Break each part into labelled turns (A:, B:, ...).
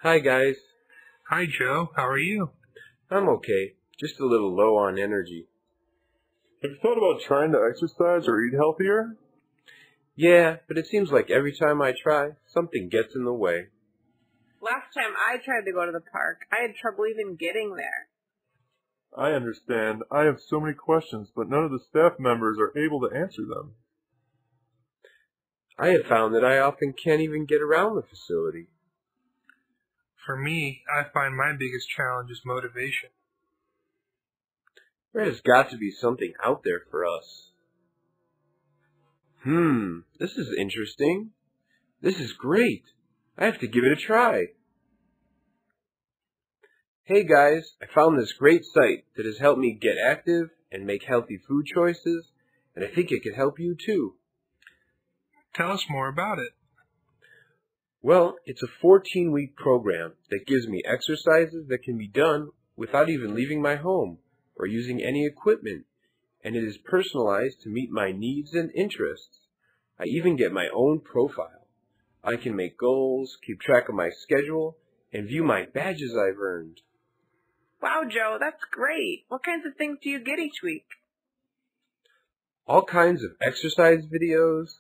A: Hi guys.
B: Hi Joe, how are you?
A: I'm okay. Just a little low on energy.
C: Have you thought about trying to exercise or eat healthier?
A: Yeah, but it seems like every time I try, something gets in the way.
D: Last time I tried to go to the park, I had trouble even getting there.
C: I understand. I have so many questions, but none of the staff members are able to answer them.
A: I have found that I often can't even get around the facility.
B: For me, I find my biggest challenge is motivation.
A: There has got to be something out there for us. This is interesting. This is great. I have to give it a try. Hey guys, I found this great site that has helped me get active and make healthy food choices, and I think it could help you too.
B: Tell us more about it.
A: Well, it's a 14-week program that gives me exercises that can be done without even leaving my home or using any equipment, and it is personalized to meet my needs and interests. I even get my own profile. I can make goals, keep track of my schedule, and view my badges I've earned.
D: Wow, Joe, that's great. What kinds of things do you get each week?
A: All kinds of exercise videos,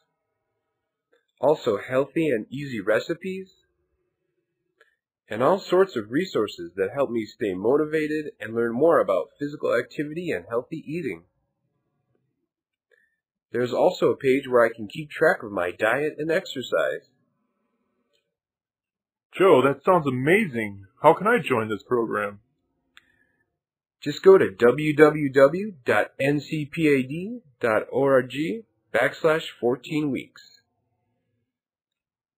A: also healthy and easy recipes, and all sorts of resources that help me stay motivated and learn more about physical activity and healthy eating. There's also a page where I can keep track of my diet and exercise.
C: Joe, that sounds amazing. How can I join this program?
A: Just go to www.ncpad.org/14weeks.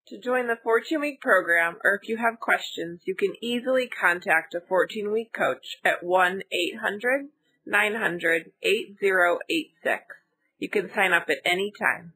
D: To join the 14-week program, or if you have questions, you can easily contact a 14-week coach at 1-800-900-8086. You can sign up at any time.